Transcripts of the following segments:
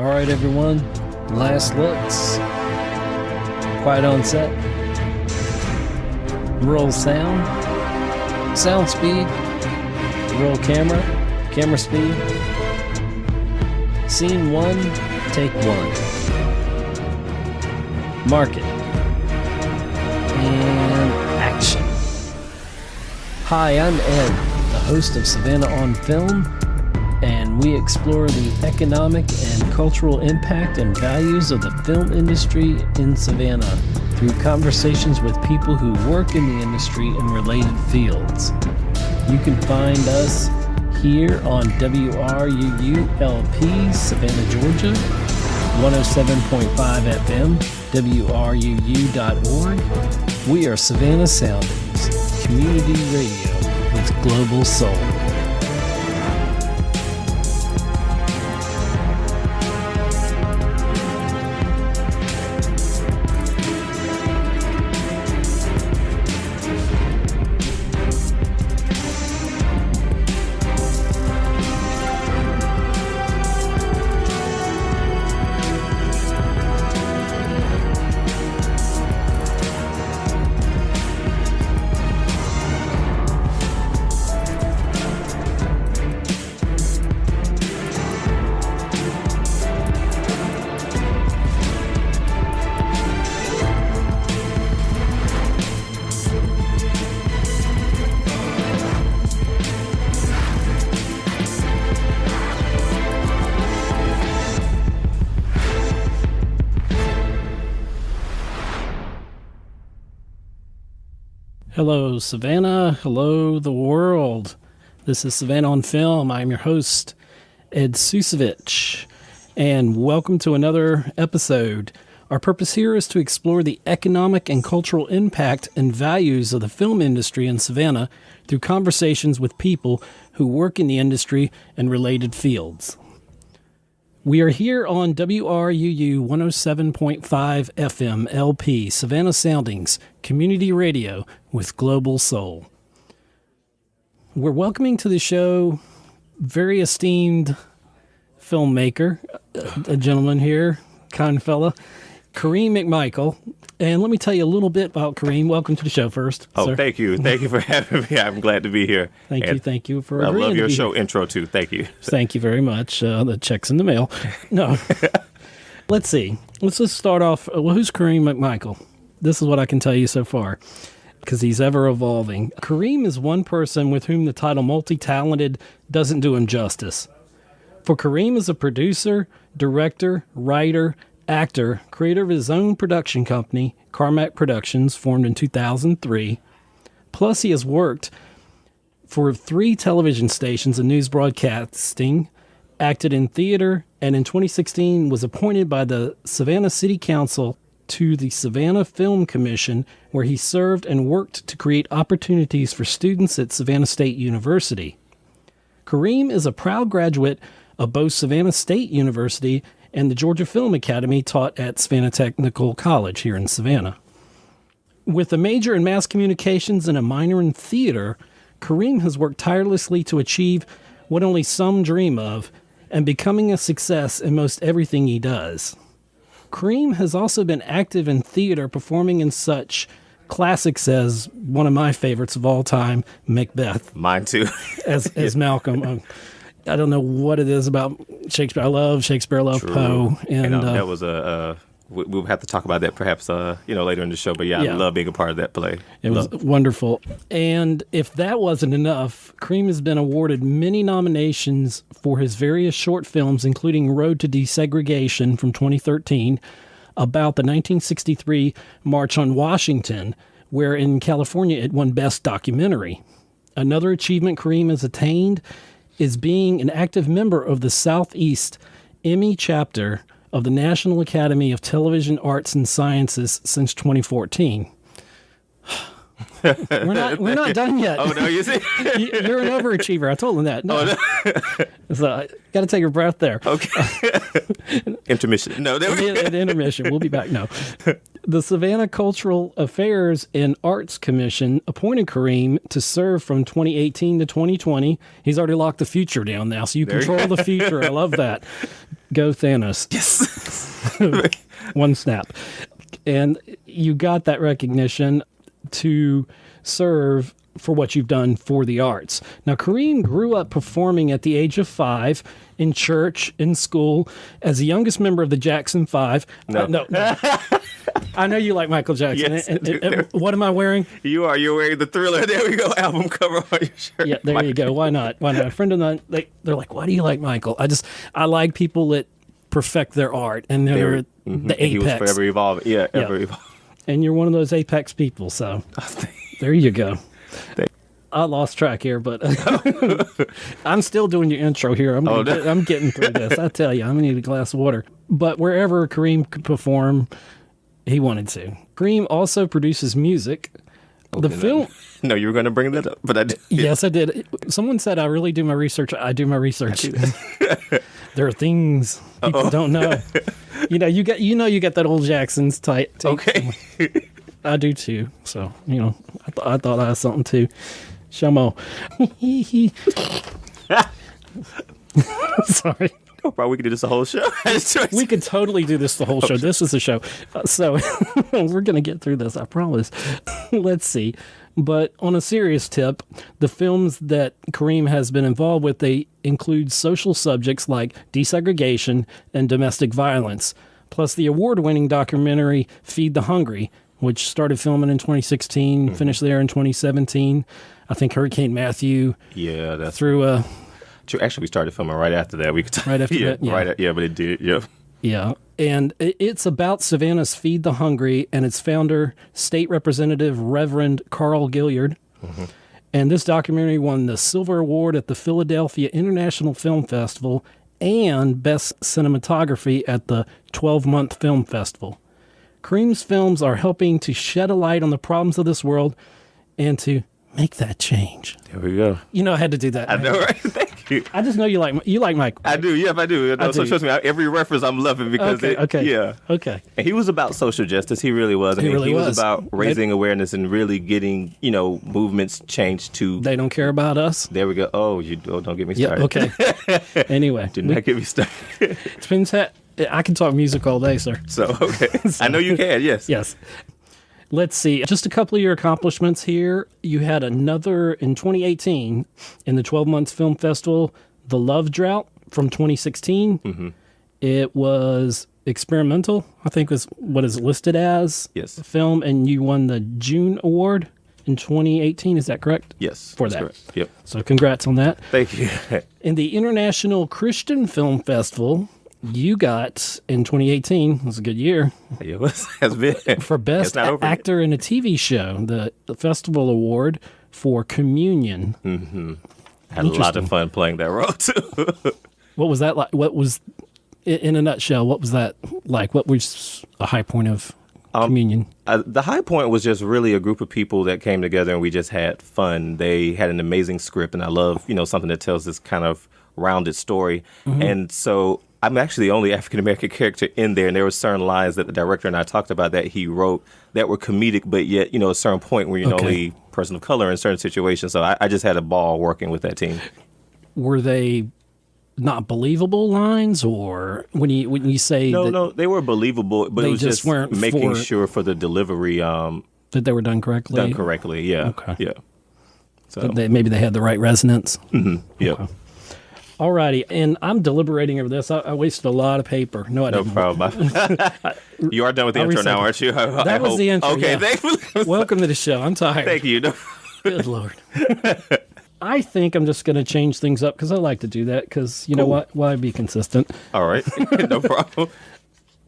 All right, everyone. Last looks. Quiet on set. Roll sound. Sound speed. Roll camera. Camera speed. Scene 1. Take 1. Market. And action. Hi, I'm Ed, the host of Savannah on Film, and we explore the economic and cultural impact and values of the film industry in Savannah through conversations with people who work in the industry and related fields. You can find us here on WRUU-LP, Savannah, Georgia, 107.5 FM, WRUU.org. We are Savannah Soundings, community radio with global soul. Hello, Savannah. Hello, the world. This is Savannah on Film. I'm your host, Ed Ciucevich, and welcome to another episode. Our purpose here is to explore the economic and cultural impact and values of the film industry in Savannah through conversations with people who work in the industry and related fields. We are here on WRUU 107.5 FM LP, Savannah Soundings, community radio with global soul. We're welcoming to the show very esteemed filmmaker, a gentleman here, kind fella, Kareem McMichael. And let me tell you a little bit about Kareem. Welcome to the show first. Oh, sir. Thank you. Thank you for having me. I'm glad to be here. Thank you for I agreeing love to your be show here. intro, too. Thank you. Thank you very much. The check's in the mail. No. Let's see. Let's just start off. Well, who's Kareem McMichael? This is what I can tell you so far, because he's ever evolving. Kareem is one person with whom the title multi-talented doesn't do him justice. For Kareem is a producer, director, writer, actor, creator of his own production company, Carmack Productions, formed in 2003. Plus, he has worked for 3 television stations and news broadcasting, acted in theater, and in 2016 was appointed by the Savannah City Council to the Savannah Film Commission, where he served and worked to create opportunities for students at Savannah State University. Kareem is a proud graduate of both Savannah State University and the Georgia Film Academy, taught at Savannah Technical College here in Savannah. With a major in mass communications and a minor in theater, Kareem has worked tirelessly to achieve what only some dream of, and becoming a success in most everything he does. Kareem has also been active in theater, performing in such classics as one of my favorites of all time, Macbeth. Mine, too. as Malcolm. I don't know what it is about Shakespeare. I love Shakespeare. I love Poe. And that was we'll have to talk about that perhaps later in the show. But yeah, I love being a part of that play. It was wonderful. And if that wasn't enough, Kareem has been awarded many nominations for his various short films, including Road to Desegregation from 2013, about the 1963 March on Washington, where in California it won Best Documentary. Another achievement Kareem has attained is being an active member of the Southeast Emmy chapter of the National Academy of Television Arts and Sciences since 2014. We're not done yet. Oh, no, you see? You're an overachiever. I told him that. No. Oh, no. So got to take a breath there. Okay. Intermission. No, there we go. At intermission. We'll be back. No. The Savannah Cultural Affairs and Arts Commission appointed Kareem to serve from 2018 to 2020. He's already locked the future down now, so you control the future. I love that. Go Thanos. Yes. One snap. And you got that recognition to serve for what you've done for the arts. Now, Kareem grew up performing at the age of 5 in church, in school, as the youngest member of the Jackson 5. No. I know you like Michael Jackson. Yes, And what am I wearing? You're wearing the Thriller. There we go. Album cover on your shirt. Yeah, there you go. Why not? A friend of mine, they're like, why do you like Michael? I like people that perfect their art, and they're the apex. He was forever evolving. Yeah, ever evolving. And you're one of those apex people, so there you go. I lost track here, but I'm still doing your intro here. I'm getting through this. I tell you, I'm going to need a glass of water. But wherever Kareem could perform, he wanted to. Kareem also produces music. The film... No, you were going to bring that up, but I did. Yes, I did. Someone said I really do my research. I do my research. There are things people don't know. You got that old Jackson's tight. Okay. I do too. So, I thought I had something too. Shamo. Sorry. No problem. We could do this the whole show. We could totally do this the whole show. This is the show. So we're going to get through this, I promise. Let's see. But on a serious tip, the films that Kareem has been involved with, they include social subjects like desegregation and domestic violence, plus the award-winning documentary Feed the Hungry, which started filming in 2016, finished there in 2017. I think Hurricane Matthew threw a... Actually, we started filming right after that. We could right after that, yeah. But it did, yeah. Yeah, and it's about Savannah's Feed the Hungry and its founder, State Representative Reverend Carl Gilliard. Mm-hmm. And this documentary won the Silver Award at the Philadelphia International Film Festival and Best Cinematography at the 12-month Film Festival. Kareem's films are helping to shed a light on the problems of this world and to make that change. There we go. I had to do that. I know, right? Thank you. I just know you like Michael. I do. Yeah, I do. So trust me, every reference I'm loving because Okay. And he was about social justice. He really was. He was about raising awareness and really getting, movements changed to. They don't care about us. There we go. Oh, don't get me started. Okay. Anyway. Do not get me started. Depends I can talk music all day, sir. So, okay. I know you can, yes. Yes. Let's see. Just a couple of your accomplishments here. You had another in 2018 in the 12 Months Film Festival, The Love Drought from 2016. Mm-hmm. It was experimental, I think was what is listed as. Yes. Film, and you won the June Award in 2018. Is that correct? Yes. For that. Correct. Yep. So congrats on that. Thank you. In the International Christian Film Festival, you got, in 2018, it was a good year. It has been. For Best Actor in a TV Show, the festival award for Communion. Mm-hmm. Had a lot of fun playing that role, too. What was that like? What was, in a nutshell, what was that like? What was a high point of Communion? The high point was just really a group of people that came together and we just had fun. They had an amazing script, and I love, something that tells this kind of rounded story. Mm-hmm. And so I'm actually the only African-American character in there, and there were certain lines that the director and I talked about that he wrote that were comedic, but yet, a certain point where you're the only person of color in certain situations. So I just had a ball working with that team. Were they not believable lines, or when you say No, they were believable, but it was just making sure for the delivery that they were done correctly? Done correctly, yeah. Okay. Yeah. So maybe they had the right resonance? Mm-hmm. Yeah. Okay. All righty, and I'm deliberating over this. I wasted a lot of paper. No, I didn't. No problem. You are done with the intro now, aren't you? That was the intro. Okay, yeah. Welcome to the show. I'm tired. Thank you. Good Lord. I think I'm just going to change things up because I like to do that because, know what? Why be consistent? All right. No problem.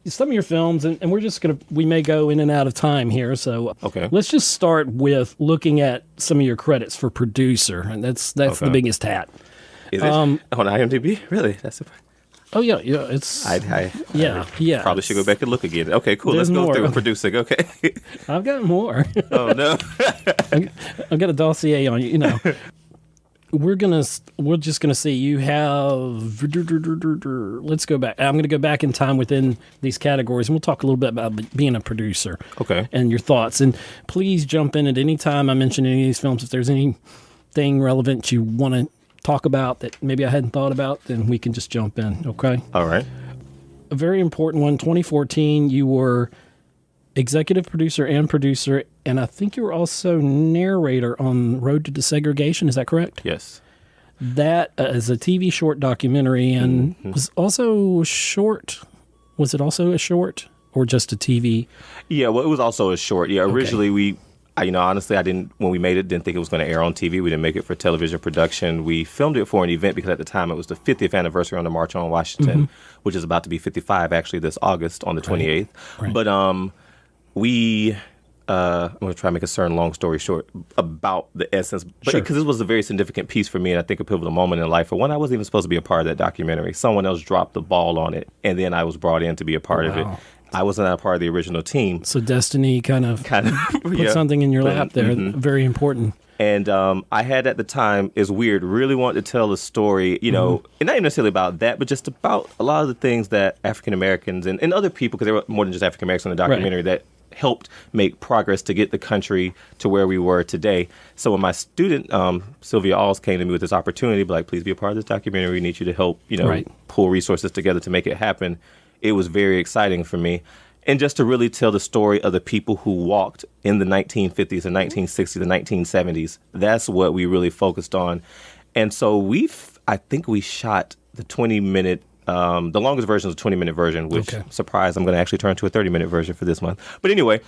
Some of your films, and we're just we may go in and out of time here. So let's just start with looking at some of your credits for producer. And that's the biggest hat. Is it on IMDb? Really? That's surprising. Oh yeah, it's. I Probably should go back and look again. Okay, cool. There's Let's go more. through producing. Okay. I've got more. Oh no. I've got a dossier on you. We're just gonna see. You have. Let's go back. I'm gonna go back in time within these categories, and we'll talk a little bit about being a producer. Okay. And your thoughts, and please jump in at any time I mention any of these films. If there's anything relevant you want to talk about that maybe I hadn't thought about, then we can just jump in. Okay. All right. a very important one. 2014, you were executive producer and producer, and I think you were also narrator on Road to Desegregation. Is that correct? Yes. That is a TV short documentary, and was also short. Was it also a short or just a TV? Yeah, well, it was also a short. Yeah, originally honestly, when we made it, didn't think it was going to air on TV. We didn't make it for television production. We filmed it for an event because at the time it was the 50th anniversary on the March on Washington, which is about to be 55 actually this August on the 28th. Right. But I'm going to try to make a certain long story short about the essence, but because this was a very significant piece for me, and I think a pivotal moment in life. For one, I wasn't even supposed to be a part of that documentary. Someone else dropped the ball on it, and then I was brought in to be a part of it. I wasn't a part of the original team. So destiny kind of put something in your lap there. Very important. And I had at the time, it's weird, really wanted to tell a story, and not even necessarily about that, but just about a lot of the things that African Americans and other people, because there were more than just African Americans in the documentary, that helped make progress to get the country to where we were today. So when my student, Sylvia Alls, came to me with this opportunity, like, please be a part of this documentary. We need you to help, pull resources together to make it happen. It was very exciting for me. And just to really tell the story of the people who walked in the 1950s and 1960s and 1970s. That's what we really focused on. And so I think we shot the 20-minute the longest version is a 20-minute version, which, surprise, I'm going to actually turn to a 30-minute version for this month. But anyway.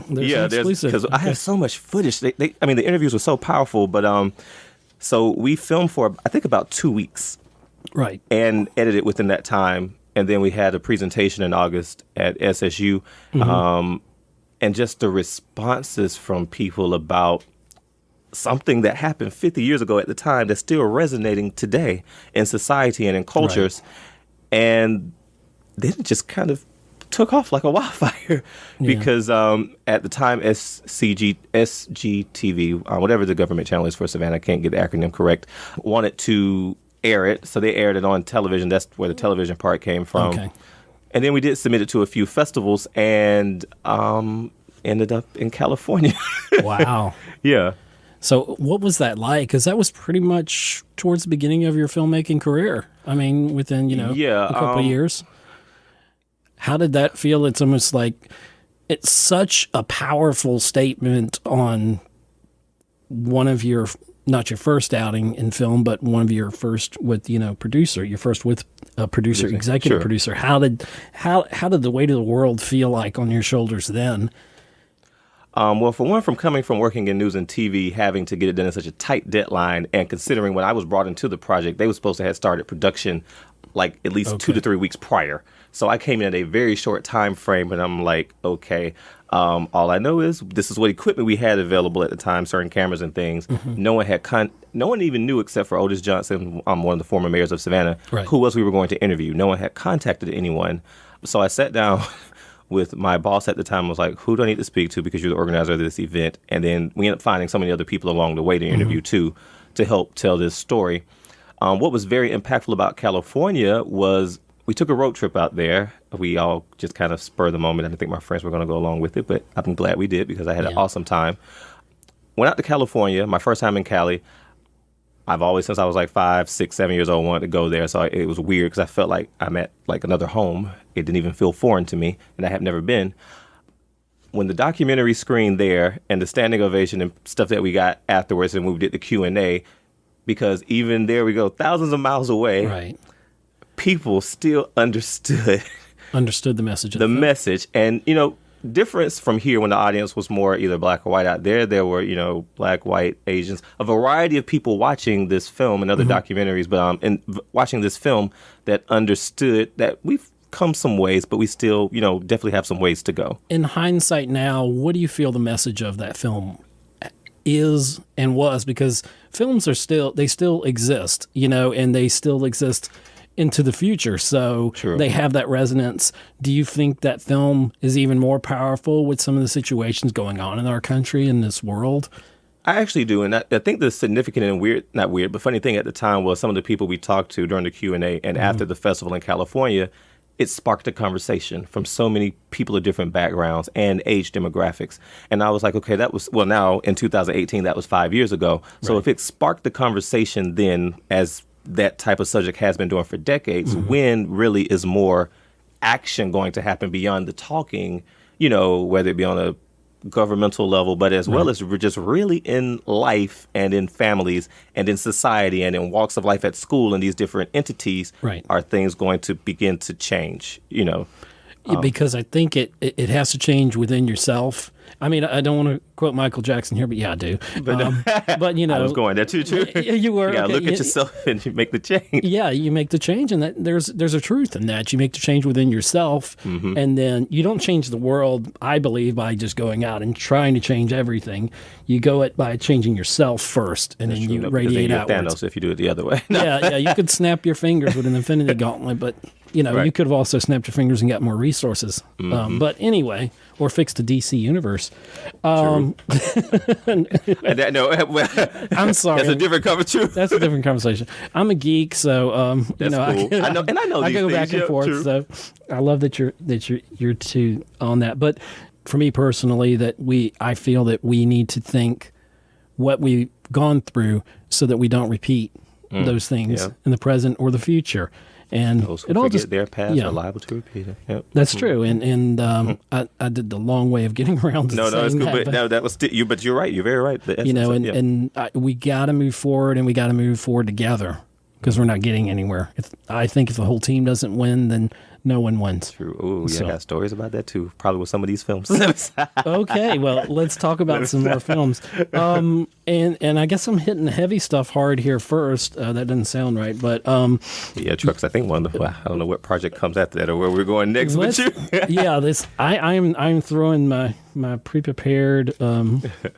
There's because I have so much footage. The interviews were so powerful. But so we filmed for, I think, about 2 weeks. Right. And edited within that time. And then we had a presentation in August at SSU. And just the responses from people about something that happened 50 years ago at the time that's still resonating today in society and in cultures. Right. And then it just kind of took off like a wildfire because at the time SGTV, whatever the government channel is for Savannah, I can't get the acronym correct, wanted to air it. So they aired it on television. That's where the television part came from. Okay. And then we did submit it to a few festivals and ended up in California. Wow. Yeah. So what was that like? Because that was pretty much towards the beginning of your filmmaking career. I mean, within, a couple of years. How did that feel? It's almost like it's such a powerful statement on one of your, not your first outing in film, but one of your first with, producer, your first with a producer, executive producer. How did the weight of the world feel like on your shoulders then? Well, for one, from coming from working in news and TV, having to get it done in such a tight deadline, and considering when I was brought into the project, they were supposed to have started production like at least 2 to 3 weeks prior. So I came in at a very short time frame, and I'm like, okay, all I know is this is what equipment we had available at the time, certain cameras and things. No one had no one even knew except for Otis Johnson, one of the former mayors of Savannah, who else we were going to interview. No one had contacted anyone. So I sat down with my boss at the time, was like, who do I need to speak to because you're the organizer of this event? And then we ended up finding so many other people along the way to interview too, to help tell this story. What was very impactful about California was we took a road trip out there. We all just kind of spurred the moment. I didn't think my friends were going to go along with it, but I'm glad we did because I had an awesome time. Went out to California, my first time in Cali. I've always, since I was like 5, 6, 7 years old, wanted to go there. So it was weird because I felt like I'm at like another home. It didn't even feel foreign to me, and I have never been. When the documentary screened there and the standing ovation and stuff that we got afterwards, and we did the Q&A, because even there we go, thousands of miles away, people still understood the message. The message. And, difference from here when the audience was more either black or white. Out there were, black, white, Asians, a variety of people watching this film and other documentaries, but and watching this film that understood that we've come some ways, but we still, definitely have some ways to go. In hindsight now, what do you feel the message of that film is and was? Because films are still exist, and they still exist into the future. So they have that resonance. Do you think that film is even more powerful with some of the situations going on in our country, in this world? I actually do. And I think the significant and not weird, but funny thing at the time was some of the people we talked to during the Q&A and after the festival in California, it sparked a conversation from so many people of different backgrounds and age demographics. And I was like, okay, now in 2018, that was 5 years ago. So if it sparked the conversation then, as that type of subject has been doing for decades, when really is more action going to happen beyond the talking, whether it be on a governmental level, but as well as just really in life and in families and in society and in walks of life at school and these different entities, are things going to begin to change, because I think it has to change within yourself. I mean, I don't want to quote Michael Jackson here, but yeah, I do. But I was going there too. You were. You gotta look at yourself and you make the change. Yeah, you make the change, and that there's a truth in that. You make the change within yourself, and then you don't change the world, I believe, by just going out and trying to change everything. You go it by changing yourself first, and then you radiate outwards. Thanos if you do it the other way. Yeah, you could snap your fingers with an infinity gauntlet, but you could have also snapped your fingers and got more resources. But anyway, or fixed the DC universe. No, I'm sorry. That's a different conversation. That's a different conversation. I'm a geek, so that's cool. I know I these go things. back and forth. True. So I love that you're two on that. But for me personally, I feel that we need to think what we've gone through so that we don't repeat those things in the present or the future. And those who forget their past are liable to repeat it. Yep. That's true. And I did the long way of getting around to saying that's cool. that. But that was but you're right. You're very right. We got to move forward, and we got to move forward together because we're not getting anywhere. I think if the whole team doesn't win, then no one wins. True. Oh, yeah, I got stories about that too. Probably with some of these films. Okay, well, let's talk about some more films. And I guess I'm hitting the heavy stuff hard here first. That doesn't sound right, but yeah, trucks. I think I don't know what project comes after that or where we're going next with you. Yeah, I'm throwing my pre-prepared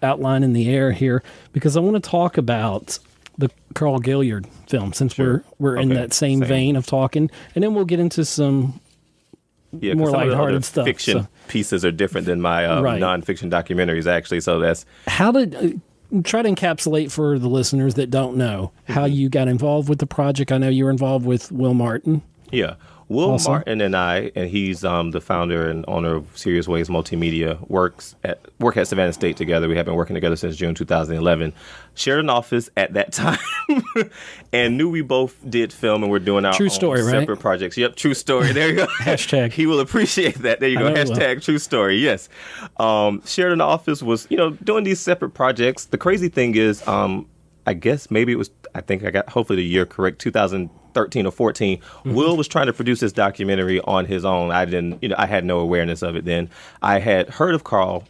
outline in the air here because I want to talk about the Carl Gilliard film, since we're in that same vein of talking, and then we'll get into some more lighthearted stuff. Fiction pieces are different than my nonfiction documentaries, actually. So that's how did try to encapsulate for the listeners that don't know how you got involved with the project. I know you were involved with Will Martin. Yeah. Will Martin and he's the founder and owner of Serious Ways Multimedia, work at Savannah State together. We have been working together since June 2011. Shared an office at that time and knew we both did film and we're doing our separate projects. Yep, true story. There you go. Hashtag. He will appreciate that. There you go. Hashtag true story. Yes. Shared an office was, doing these separate projects. The crazy thing is, I guess maybe it was, I think I got hopefully the year correct, 2013 or 14. Will was trying to produce this documentary on his own. I had no awareness of it then. I had heard of Carl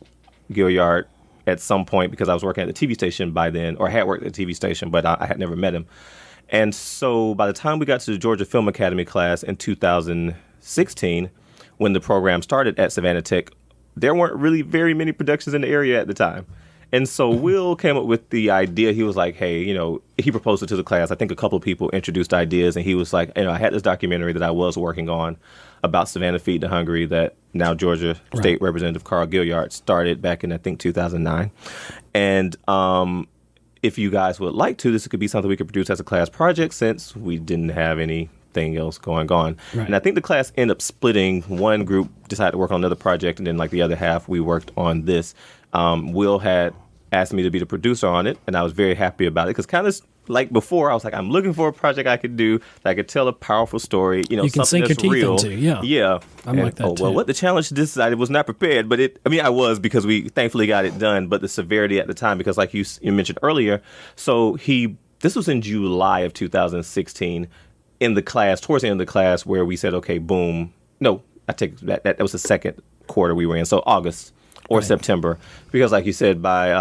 Gilliard at some point because I was working at the TV station by then, or had worked at the TV station, but I had never met him. And so by the time we got to the Georgia Film Academy class in 2016, when the program started at Savannah Tech, there weren't really very many productions in the area at the time. And so Will came up with the idea. He was like, hey, he proposed it to the class. I think a couple of people introduced ideas, and he was like, I had this documentary that I was working on about Savannah Feed the Hungry that now Georgia State Representative Carl Gilliard started back in, I think, 2009. And if you guys would like to, this could be something we could produce as a class project since we didn't have anything else going on. Right. And I think the class ended up splitting. One group decided to work on another project, and then like the other half, we worked on this. Will had asked me to be the producer on it, and I was very happy about it because kind of like before, I was like, I'm looking for a project I could do that I could tell a powerful story, you can something sink that's your teeth real. Into, yeah. I'm like that too. Well, what the challenge this I was not prepared, but I was because we thankfully got it done, but the severity at the time, because like you mentioned earlier, so this was in July of 2016 in the class, towards the end of the class, where we said, okay, boom. No, I take that was the second quarter we were in, so August. Or September, because like you said, by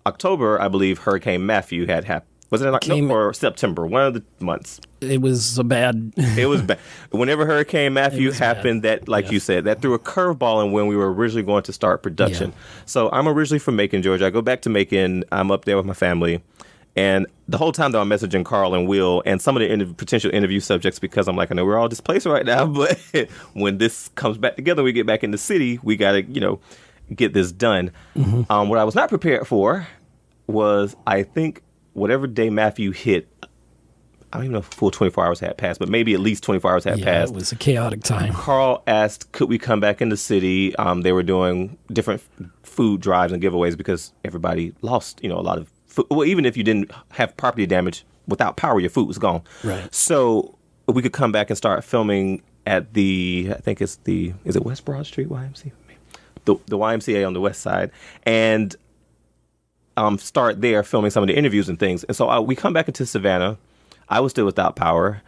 October, I believe Hurricane Matthew had happened. Was it in October or September? One of the months. It was bad. It was bad. Whenever Hurricane Matthew happened, that, like you said, that threw a curveball in when we were originally going to start production. Yeah. So I'm originally from Macon, Georgia. I go back to Macon. I'm up there with my family. And the whole time, though, I'm messaging Carl and Will and some of the potential interview subjects because I'm like, I know we're all displaced right now, but when this comes back together, we get back in the city, we got to, get this done. What I was not prepared for was, I think, whatever day Matthew hit, I don't even know if full 24 hours had passed, but maybe at least 24 hours had passed. It was a chaotic time. Carl asked, could we come back in the city? They were doing different food drives and giveaways because everybody lost, a lot of food. Well, even if you didn't have property damage, without power, your food was gone. Right. So we could come back and start filming at I think is it West Broad Street YMCA? The YMCA on the west side, and start there filming some of the interviews and things. And so we come back into Savannah. I was still without power.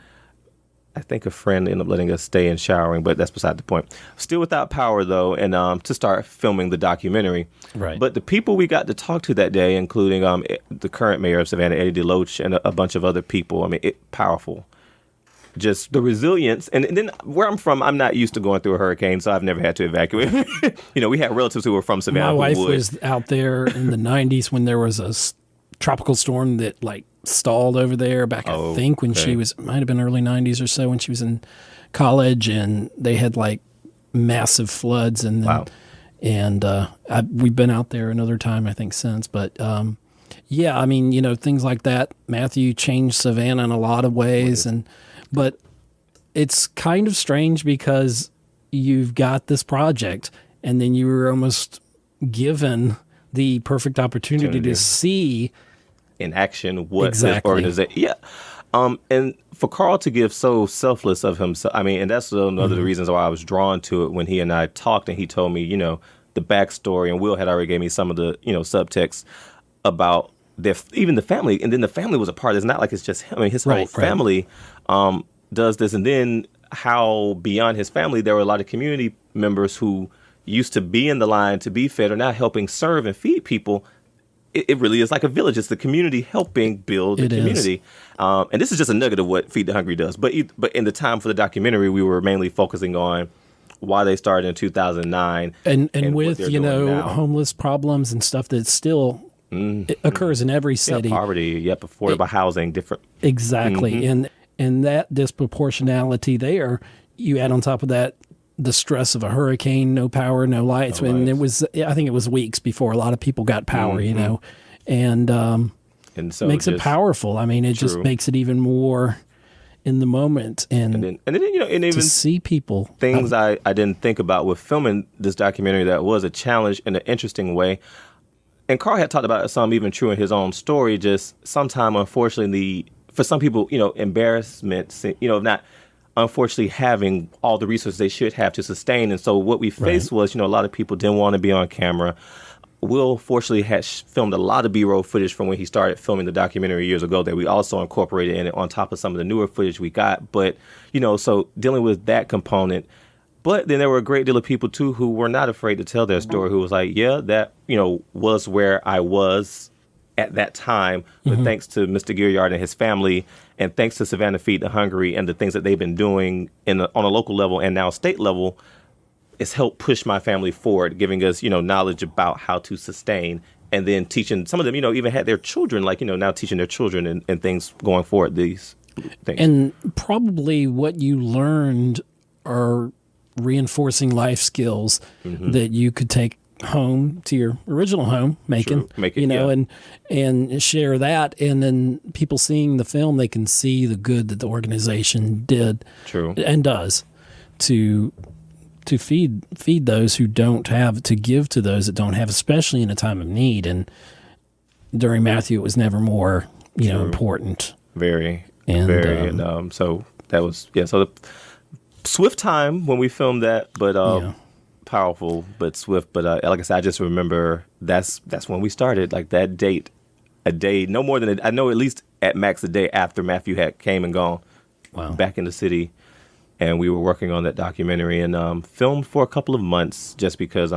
I think a friend ended up letting us stay and showering, but that's beside the point. Still without power, though, and to start filming the documentary. Right. But the people we got to talk to that day, including the current mayor of Savannah, Eddie DeLoach, and a bunch of other people, I mean, powerful. Just the resilience. And then where I'm from, I'm not used to going through a hurricane, so I've never had to evacuate. We had relatives who were from Savannah. My wife who would. was out there in the 90s when there was a tropical storm that stalled over there back, I think, when she was, might have been early 90s or so, when she was in college, and they had massive floods. And then, wow. And we've been out there another time, I think, since. But yeah, I mean, things like that. Matthew changed Savannah in a lot of ways. But it's kind of strange because you've got this project, and then you were almost given the perfect opportunity to see in action what exactly. this organization. Yeah. And for Carl to give so selfless of himself, I mean, and that's another of the reasons why I was drawn to it when he and I talked, and he told me, the backstory, and Will had already gave me some of the, subtext about even the family. And then the family was a part. It's not like it's just him. I mean, his whole family does this. And then how beyond his family, there were a lot of community members who used to be in the line to be fed are now helping serve and feed people. It really is like a village. It's the community helping build the community. And this is just a nugget of what Feed the Hungry does. But in the time for the documentary, we were mainly focusing on why they started in 2009. And with, homeless problems and stuff that still occurs in every city. Yeah, poverty, affordable housing, different. Exactly. Mm-hmm. And that disproportionality there, you add on top of that the stress of a hurricane, no power, no lights. And I think it was weeks before a lot of people got power, and so makes it powerful. I mean, it just makes it even more in the moment. And then even to see people. Things I didn't think about with filming this documentary that was a challenge in an interesting way. And Carl had talked about some even true in his own story, just sometime, unfortunately, for some people, embarrassment, not unfortunately having all the resources they should have to sustain. And so what we faced was, a lot of people didn't want to be on camera. Will, fortunately, had filmed a lot of B-roll footage from when he started filming the documentary years ago that we also incorporated in it on top of some of the newer footage we got. But, so dealing with that component. But then there were a great deal of people, too, who were not afraid to tell their story, who was like, yeah, that, was where I was at that time. But thanks to Mr. Gilliard and his family, and thanks to Savannah Feed the Hungry and the things that they've been doing on a local level and now state level, it's helped push my family forward, giving us, knowledge about how to sustain, and then teaching some of them, even had their children, now teaching their children and things going forward, these things. And probably what you learned are reinforcing life skills that you could take home to your original home, Macon, and share that. And then people seeing the film, they can see the good that the organization did and does to feed those who don't have, to give to those that don't have, especially in a time of need. And during Matthew, it was never more, important. Very. So that was, so the swift time when we filmed that, but powerful, but swift. But like I said, I just remember that's when we started, like that date, a day, no more than, I know at least at max a day after Matthew had came and gone back in the city. And we were working on that documentary and filmed for a couple of months just because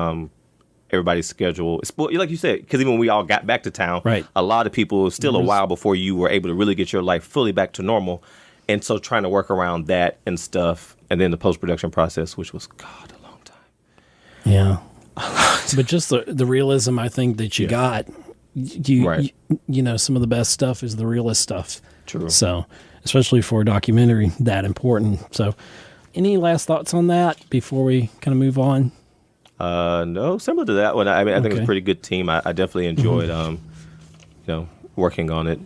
everybody's schedule, like you said, because even when we all got back to town, a lot of people, it was still a while before you were able to really get your life fully back to normal. And so trying to work around that and stuff, and then the post-production process, which was, God, a long time. Yeah. But just the realism, I think, that you got, you some of the best stuff is the realist stuff. True. So, especially for a documentary that important. So, any last thoughts on that before we kind of move on? No, similar to that one. I mean, I think it was a pretty good team. I definitely enjoyed, working on it.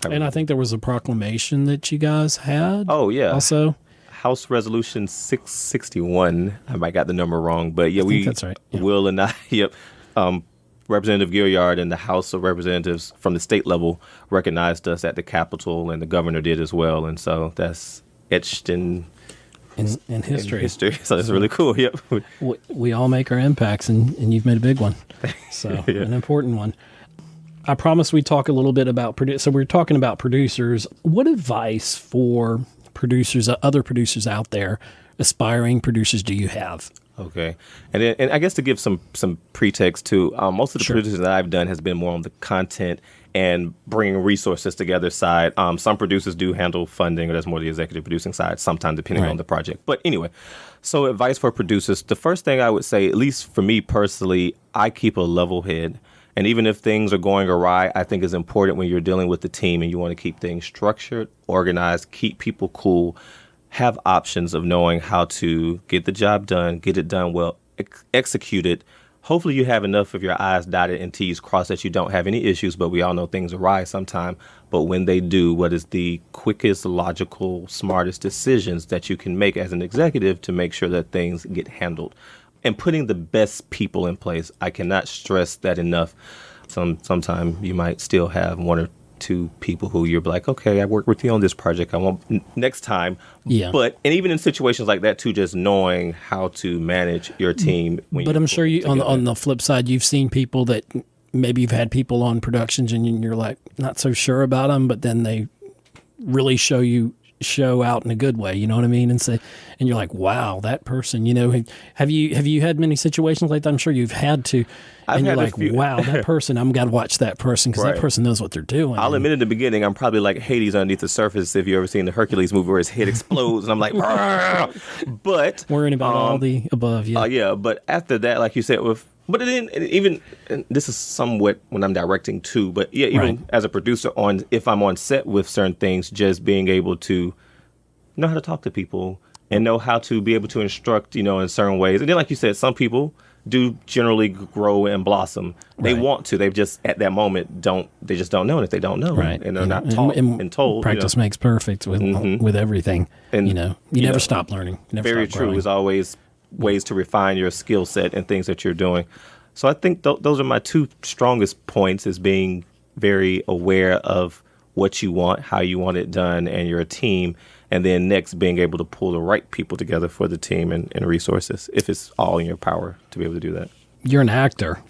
And I think there was a proclamation that you guys had. Oh, yeah. Also, House Resolution 661. I might got the number wrong, but yeah, I think that's right. Yeah. Will and I, Representative Gilliard and the House of Representatives from the state level recognized us at the Capitol, and the governor did as well. And so that's etched in history. So that's really cool. Yep. We all make our impacts, and you've made a big one. So an important one. I promised we'd talk a little bit about so we're talking about producers. What advice for producers, other producers out there, aspiring producers, do you have? Okay. And I guess to give some pretext too, most of the producers that I've done has been more on the content and bringing resources together side. Some producers do handle funding, or that's more the executive producing side, sometimes depending on the project. But anyway, so advice for producers. The first thing I would say, at least for me personally, I keep a level head. And even if things are going awry, I think it's important when you're dealing with the team and you want to keep things structured, organized, keep people cool, have options of knowing how to get the job done, get it done well, execute it. Hopefully you have enough of your I's dotted and T's crossed that you don't have any issues, but we all know things arise sometime. But when they do, what is the quickest, logical, smartest decisions that you can make as an executive to make sure that things get handled? And putting the best people in place. I cannot stress that enough. Sometime you might still have one or two people who you're like, okay, I worked with you on this project. I want next time. Yeah. And even in situations like that too, just knowing how to manage your team. But I'm sure you on the flip side, you've seen people that maybe you've had people on productions and you're like not so sure about them, but then they really show out in a good way, you know what I mean? And you're like, wow, that person, have you had many situations like that? I'm sure you've had to. And you're like, wow, that person, I'm got to watch that person because that person knows what they're doing. I'll admit in the beginning, I'm probably like Hades underneath the surface. If you ever seen the Hercules movie where his head explodes and I'm like, but worrying about all the above. Yeah. But after that, like you said, but then even and this is somewhat when I'm directing too, but even as a producer if I'm on set with certain things, just being able to know how to talk to people and know how to be able to instruct, in certain ways. And then, like you said, some people do generally grow and blossom. They want to. They've just at that moment they just don't know. And if they don't know, and they're not taught and told. Practice makes perfect with everything. And you never stop learning. Very true. There's always ways to refine your skill set and things that you're doing. So I think those are my two strongest points: is being very aware of what you want, how you want it done, and your team. And then next, being able to pull the right people together for the team and resources, if it's all in your power to be able to do that. You're an actor.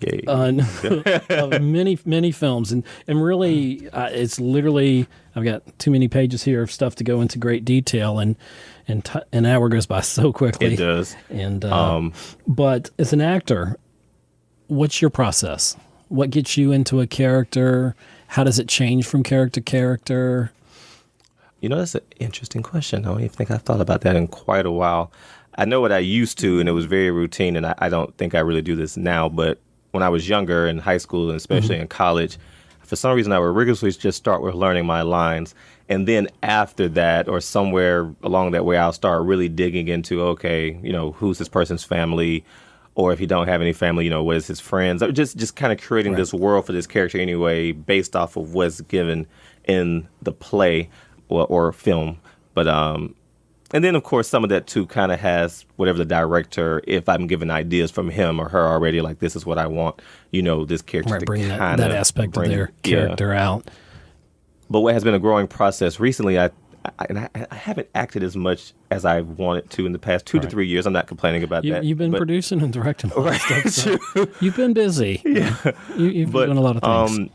Yay. Of many films. And really, it's literally, I've got too many pages here of stuff to go into great detail. And an hour goes by so quickly. It does. And but as an actor, what's your process? What gets you into a character? How does it change from character to character? That's an interesting question. I don't even think I've thought about that in quite a while. I know what I used to, and it was very routine, and I don't think I really do this now. But when I was younger in high school, and especially in college, for some reason I would rigorously just start with learning my lines. And then after that, or somewhere along that way, I'll start really digging into, okay, who's this person's family? Or if you don't have any family, what is his friends? Just kind of creating this world for this character anyway, based off of what's given in the play or film. But and then of course some of that too kind of has whatever the director, if I'm given ideas from him or her already, like this is what I want, this character to bring that aspect of their character out. But what has been a growing process recently, I haven't acted as much as I wanted to in the past 2 to 3 years. I'm not complaining about that. You've been producing and directing a lot of stuff. So you've been busy. Yeah. You've been doing a lot of things.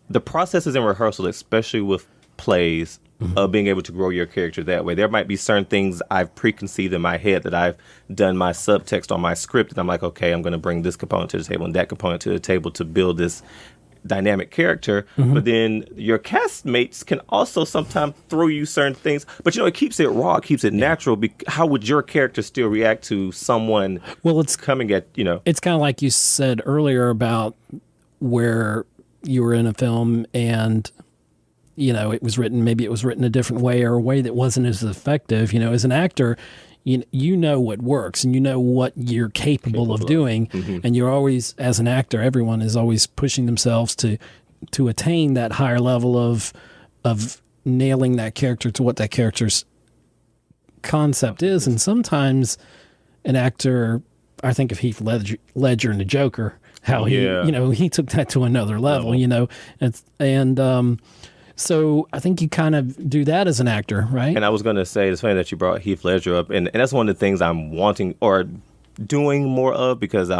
The processes in rehearsal, especially with plays, of being able to grow your character that way. There might be certain things I've preconceived in my head that I've done my subtext on my script, and I'm like, okay, I'm going to bring this component to the table and that component to the table to build this dynamic character. But then your castmates can also sometimes throw you certain things, but it keeps it raw, it keeps it natural. How would your character still react to someone it's coming at, It's kind of like you said earlier about where you were in a film and it was written a different way, or a way that wasn't as effective. As an actor, you know what works and you know what you're capable of doing. And you're always, as an actor, everyone is always pushing themselves to attain that higher level of nailing that character to what that character's concept is. And sometimes an actor, I think of Heath Ledger in The Joker. how he, Yeah. he took that to another level, so I think you kind of do that as an actor, right? And I was going to say, it's funny that you brought Heath Ledger up, and that's one of the things I'm wanting or doing more of, because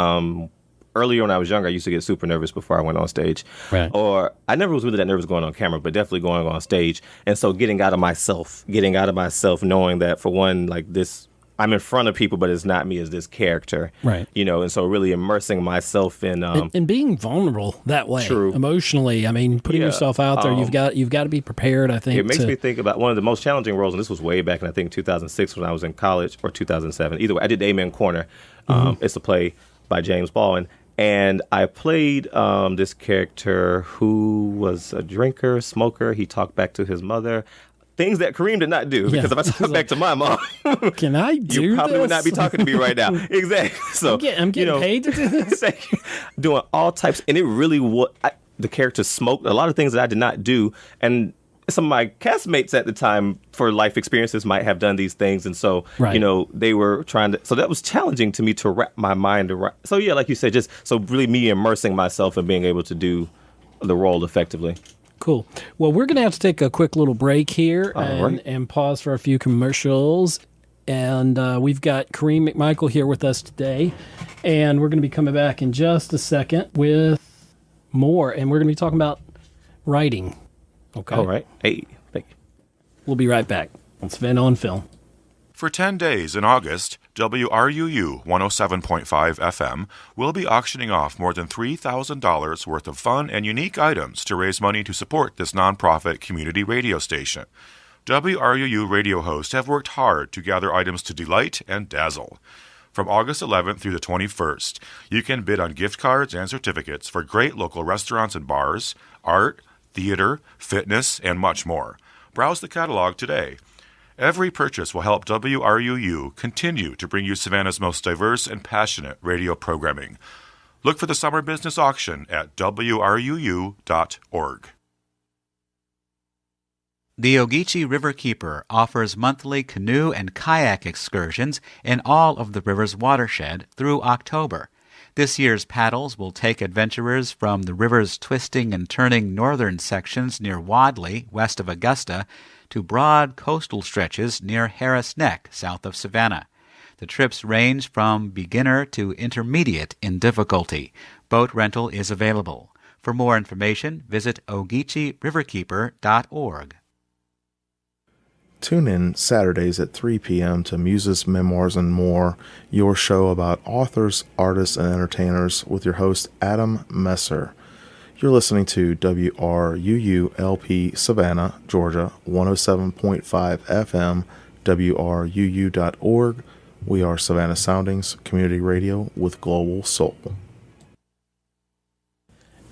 earlier when I was younger, I used to get super nervous before I went on stage. Right. Or I never was really that nervous going on camera, but definitely going on stage. And so getting out of myself, knowing that, for one, like this, I'm in front of people, but it's not me as this character. Right. And so really immersing myself in... and being vulnerable that way. True. Emotionally, I mean, putting yourself out there, you've got to be prepared, I think. It makes me think about one of the most challenging roles, and this was way back in, I think, 2006 when I was in college, or 2007. Either way, I did Amen Corner. It's a play by James Baldwin. And I played this character who was a drinker, smoker. He talked back to his mother. Things that Kareem did not do, because if I talk back to my mom, can I do you probably this? would not be talking to me right now. Exactly. So I'm getting paid to do this. Doing all types, and it really was. The character smoked a lot of things that I did not do, and some of my castmates at the time, for life experiences, might have done these things, and so they were trying to. So that was challenging to me to wrap my mind around. So yeah, like you said, just so really me immersing myself and being able to do the role effectively. Cool. Well, we're going to have to take a quick little break here and pause for a few commercials. And we've got Kareem McMichael here with us today. And we're going to be coming back in just a second with more. And we're going to be talking about writing. Okay. All right. Hey, thank you. We'll be right back on Savannah on Film. For 10 days in August, WRUU 107.5 FM will be auctioning off more than $3,000 worth of fun and unique items to raise money to support this nonprofit community radio station. WRUU radio hosts have worked hard to gather items to delight and dazzle. From August 11th through the 21st, you can bid on gift cards and certificates for great local restaurants and bars, art, theater, fitness, and much more. Browse the catalog today. Every purchase will help WRUU continue to bring you Savannah's most diverse and passionate radio programming. Look for the summer business auction at WRUU.org. The Ogeechee Riverkeeper offers monthly canoe and kayak excursions in all of the river's watershed through October. This year's paddles will take adventurers from the river's twisting and turning northern sections near Wadley, west of Augusta, to broad coastal stretches near Harris Neck, south of Savannah. The trips range from beginner to intermediate in difficulty. Boat rental is available. For more information, visit OgeecheeRiverkeeper.org. Tune in Saturdays at 3 p.m. to Muses, Memoirs, and More, your show about authors, artists, and entertainers with your host, Adam Messer. You're listening to WRUU-LP Savannah, Georgia, 107.5 FM, WRUU.org. We are Savannah Soundings, community radio with global soul.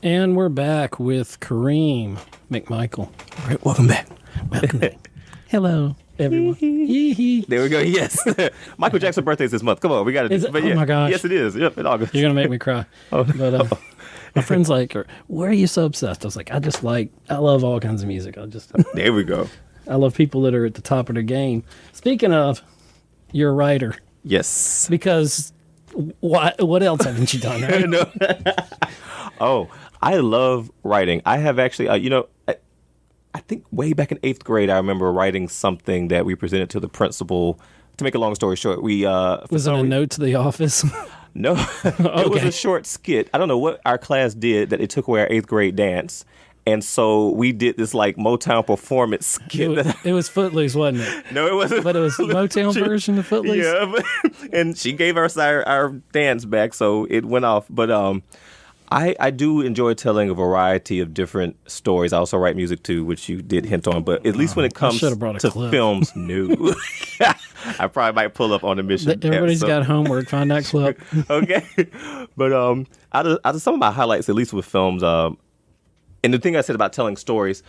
And we're back with Kareem McMichael. All right, welcome back. Welcome back. Hello, everyone. There we go. Yes. Michael Jackson's birthday is this month. Come on, we got to do it. Oh, my gosh. Yes, it is. Yep, in August. You're going to make me cry. But my friend's like, why are you so obsessed? I was like, I love all kinds of music. There we go. I love people that are at the top of their game. Speaking of, you're a writer. Yes. Because what else haven't you done, right? No. Oh, I love writing. I have actually, I think way back in 8th grade, I remember writing something that we presented to the principal. To make a long story short, was it a note to the office? No, It was a short skit. I don't know what our class did that it took away our 8th grade dance. And so we did this like Motown performance skit. It was Footloose, wasn't it? No, it wasn't. But it was the Motown version of Footloose? Yeah, and she gave us our dance back, so it went off. But I do enjoy telling a variety of different stories. I also write music too, which you did hint on. But at least when it comes to films, no. I probably might pull up on a mission. Everybody's got homework. Find that clip. Okay. But out of some of my highlights, at least with films, and the thing I said about telling stories,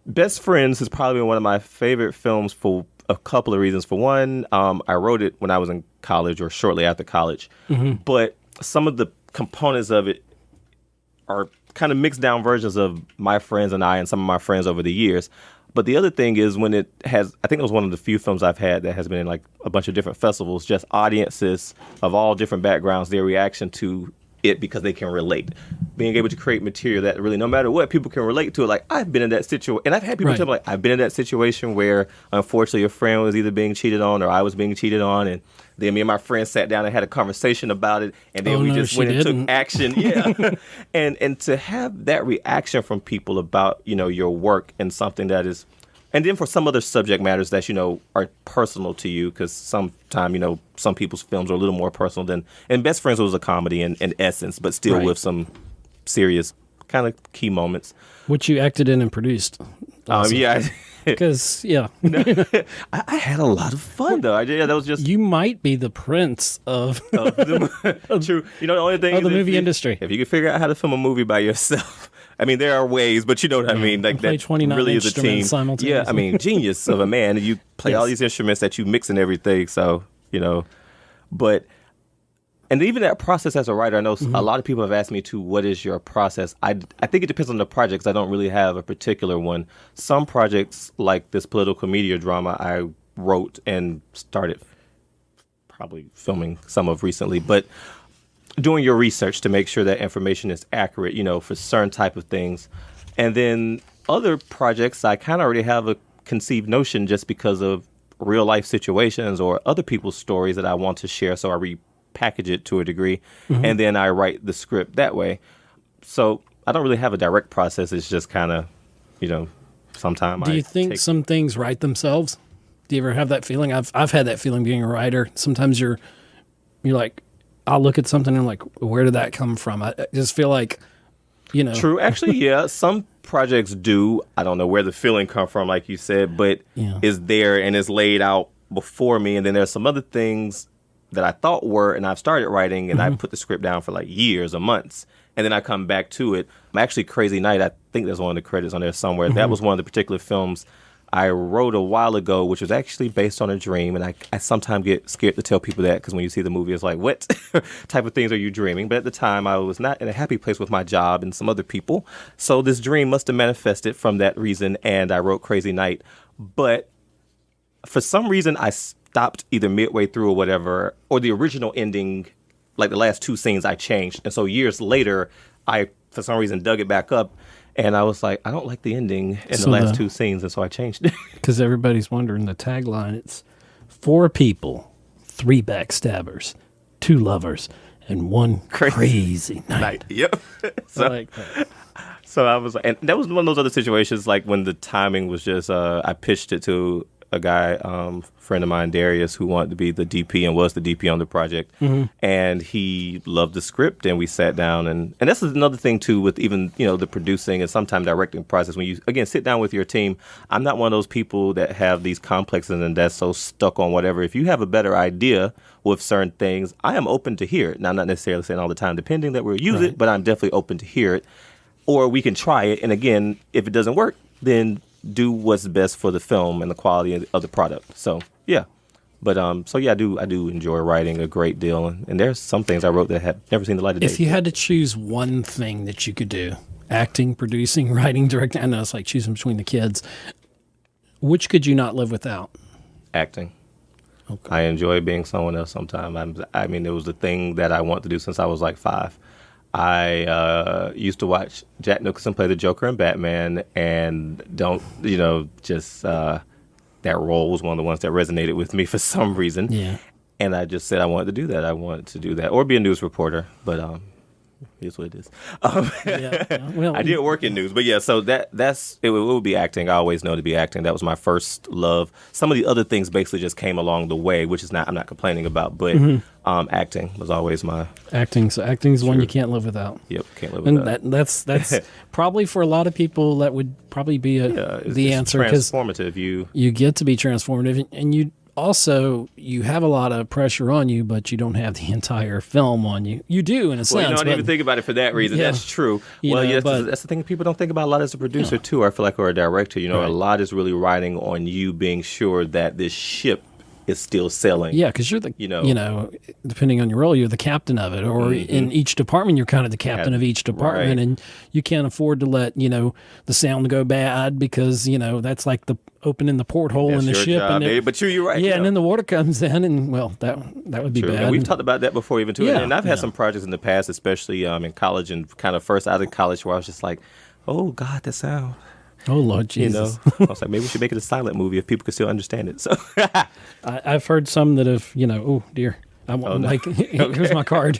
Best Friends has probably been one of my favorite films for a couple of reasons. For one, I wrote it when I was in college or shortly after college. Mm-hmm. But some of the components of it are kind of mixed down versions of my friends and I and some of my friends over the years. But the other thing is when I think it was one of the few films I've had that has been in like a bunch of different festivals, just audiences of all different backgrounds, their reaction to it because they can relate. Being able to create material that really, no matter what, people can relate to it. Like, I've been in that situation, and I've had people tell me, like, I've been in that situation where, unfortunately, a friend was either being cheated on or I was being cheated on, and then me and my friend sat down and had a conversation about it, and then we just went and took action. Yeah. and to have that reaction from people about, your work and something that is, and then for some other subject matters that, are personal to you, because sometimes, some people's films are a little more personal than, and Best Friends was a comedy in essence, but still with some serious kind of key moments. Which you acted in and produced. Yeah. Because, I had a lot of fun, though. That was just... You might be the prince of True. The only thing of is the movie industry. If you can figure out how to film a movie by yourself, I mean, there are ways, but you know what I mean? Like, play that 29 really is a team. Yeah, I mean, genius of a man. You play all these instruments that you mix and everything, so, but... And even that process as a writer, I know a lot of people have asked me too, what is your process? I think it depends on the project, 'cause I don't really have a particular one. Some projects, like this political media drama, I wrote and started probably filming some of recently, but doing your research to make sure that information is accurate, for certain type of things. And then other projects, I kind of already have a conceived notion just because of real life situations or other people's stories that I want to share, so I package it to a degree, and then I write the script that way. So I don't really have a direct process. It's just kind of, sometimes. Do you think some things write themselves? Do you ever have that feeling? I've had that feeling being a writer. Sometimes you're like, I'll look at something and I'm like, where did that come from? I just feel like, True. Actually, yeah. Some projects do. I don't know where the feeling come from, like you said, but is there and is laid out before me. And then there's some other things that I thought were, and I've started writing, and I put the script down for like years or months, and then I come back to it. Actually, Crazy Night, I think there's one of the credits on there somewhere. That was one of the particular films I wrote a while ago, which was actually based on a dream, and I sometimes get scared to tell people that, because when you see the movie, it's like, what type of things are you dreaming? But at the time, I was not in a happy place with my job and some other people, so this dream must have manifested from that reason, and I wrote Crazy Night. But for some reason, I stopped either midway through or whatever, or the original ending, like the last two scenes I changed. And so years later, I, for some reason, dug it back up, and I was like, I don't like the ending in the last two scenes, and so I changed it. Because everybody's wondering, the tagline, it's 4 people, 3 backstabbers, 2 lovers, and 1 crazy night. Yep. So, I like that. So I was, and that was one of those other situations, like when the timing was just, I pitched it to a guy, friend of mine, Darius, who wanted to be the DP and was the DP on the project. And he loved the script, and we sat down. And that's another thing, too, with even, the producing and sometimes directing process. When you, again, sit down with your team, I'm not one of those people that have these complexes and that's so stuck on whatever. If you have a better idea with certain things, I am open to hear it. Now, I'm not necessarily saying all the time, depending that we'll use it, but I'm definitely open to hear it. Or we can try it. And again, if it doesn't work, then do what's best for the film and the quality of the product. So yeah, but I do enjoy writing a great deal, and there's some things I wrote that have never seen the light of day. If you had to choose one thing that you could do, acting, producing, writing, directing, I know it's like choosing between the kids, which could you not live without? Acting. Okay. I enjoy being someone else sometimes. I mean, it was the thing that I wanted to do since I was like 5. I used to watch Jack Nicholson play the Joker in Batman, and that role was one of the ones that resonated with me for some reason. Yeah. And I just said I wanted to do that. I wanted to do that, or be a news reporter. But here's what it is. Well, I did work in news, but yeah. So it would be acting. I always know to be acting. That was my first love. Some of the other things basically just came along the way, which is I'm not complaining about. But acting was always my acting. So acting's one you can't live without. Yep, can't live without. And that's probably for a lot of people that would probably be the answer, because transformative. You get to be transformative, and you have a lot of pressure on you, but you don't have the entire film on you. You do, in a sense. Well, I don't even think about it for that reason. That's true. That's the thing people don't think about a lot as a producer, too, I feel like, or a director. A lot is really riding on you being sure that this ship is still selling. Yeah, because you're the, depending on your role, you're the captain of it. Or in each department, you're kind of the captain of each department. Right. And you can't afford to let, the sound go bad because, that's like the opening the porthole in the your ship. job, And but you're right. Yeah, and then the water comes in, and, well, that would be True. bad. And we've talked about that before even, too. Yeah, and I've had some projects in the past, especially in college and kind of first out of college, where I was just like, oh, God, that sound. Oh, Lord Jesus. I was like, maybe we should make it a silent movie if people could still understand it. So I've heard some that have, oh, dear. I want, here's my card.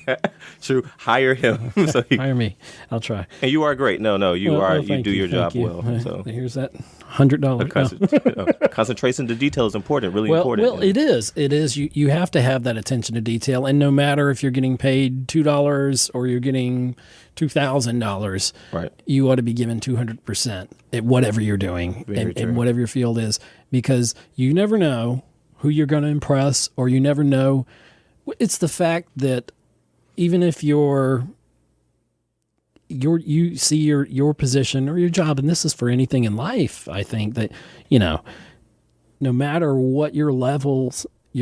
True. Hire him. Hire me. I'll try. And you are great. No, you are. Well, you do your job well. So here's that $100. Concentration to detail is important, really important. Well, it is. It is. You have to have that attention to detail. And no matter if you're getting paid $2 or you're getting $2,000, right, you ought to be given 200% at whatever you're doing and whatever your field is, because you never know who you're going to impress, or you never know. It's the fact that even if you see your position or your job, and this is for anything in life, I think that, no matter what your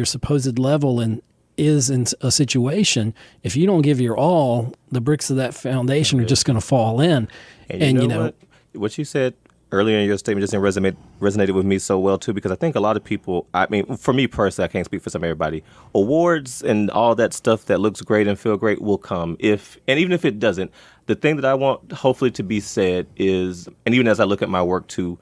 supposed level is in a situation, if you don't give your all, the bricks of that foundation are just going to fall in. And you know what you said earlier in your statement just resonated with me so well, too, because I think a lot of people, I mean, for me personally, I can't speak for everybody, awards and all that stuff that looks great and feel great will come. And even if it doesn't, the thing that I want hopefully to be said is, and even as I look at my work, too,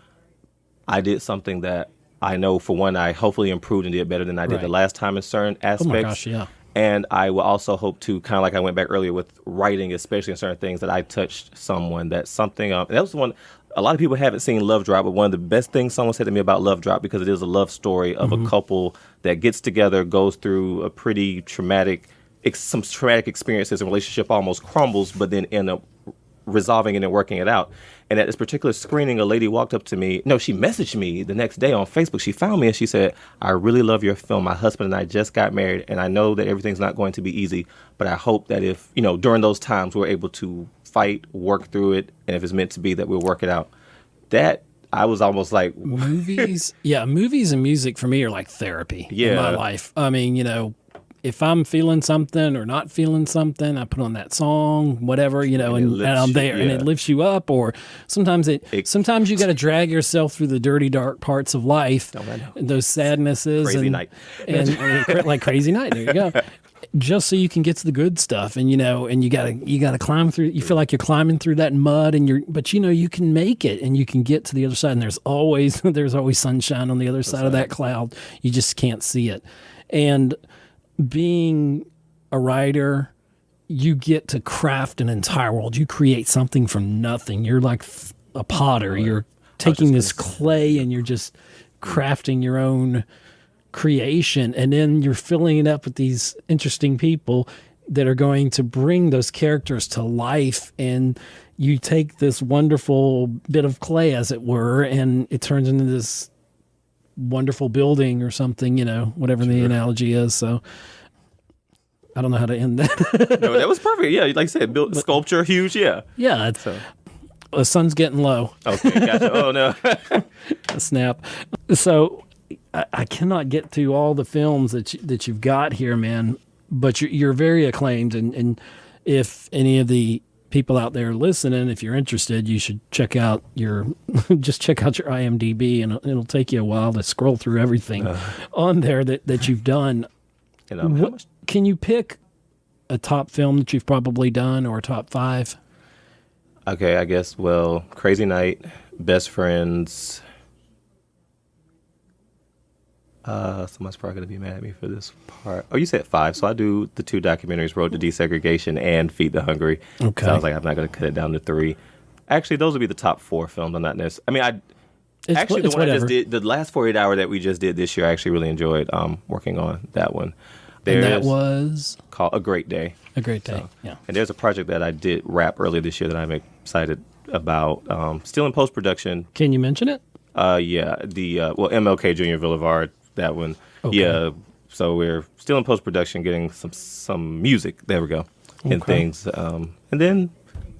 I did something that I know, for one, I hopefully improved and did better than I did the last time in certain aspects. Oh, my gosh, yeah. And I will also hope to, kind of like I went back earlier with writing, especially in certain things, that I touched someone, that something, and that was one, a lot of people haven't seen Love Drop, but one of the best things someone said to me about Love Drop, because it is a love story of a couple that gets together, goes through a pretty some traumatic experiences, and relationship almost crumbles, but then end up resolving it and working it out. And at this particular screening, a lady walked up to me. No, she messaged me the next day on Facebook. She found me and she said, I really love your film. My husband and I just got married, and I know that everything's not going to be easy, but I hope that if, during those times we're able to fight, work through it, and if it's meant to be, that we'll work it out. That, I was almost like... Movies and music for me are like therapy in my life. I mean, if I'm feeling something or not feeling something, I put on that song, whatever, and I'm there, and it lifts you up. Or sometimes sometimes you got to drag yourself through the dirty, dark parts of life, and those sadnesses, Crazy night, and like Crazy Night. There you go. Just so you can get to the good stuff, and you gotta climb through. You feel like you're climbing through that mud, but you can make it, and you can get to the other side. And there's always sunshine on the other side of that cloud. You just can't see it, and being a writer, you get to craft an entire world. You create something from nothing. You're like a potter. You're taking this clay and you're just crafting your own creation, and then you're filling it up with these interesting people that are going to bring those characters to life. And you take this wonderful bit of clay, as it were, and it turns into this wonderful building or something, whatever the analogy is. So I don't know how to end that. No, that was perfect. Yeah, like I said, sculpture, huge. Yeah. Yeah. The sun's getting low. Okay, gotcha. Oh, no. Snap. So I cannot get to all the films that you've got here, man, but you're very acclaimed. And if any of the people out there listening, if you're interested, you should check out your IMDb, and it'll take you a while to scroll through everything on there that you've done. Can you pick a top film that you've probably done, or a top 5? Okay, I guess, Crazy Night, Best Friends. Someone's probably going to be mad at me for this part. Oh, you said 5. So I do the 2 documentaries, Road to Desegregation and Feed the Hungry. Okay. So I was like, I'm not going to cut it down to 3. Actually, those would be the top 4 films. I'm not necessarily... I mean, the one I just did, the last 48 Hour that we just did this year, I actually really enjoyed working on that one. And that was? Called A Great Day. A Great Day, yeah. And there's a project that I did wrap earlier this year that I'm excited about. Still in post-production. Can you mention it? Yeah. MLK Junior Boulevard. That one. Okay. Yeah. So we're still in post-production, getting some music. There we go. And things. And then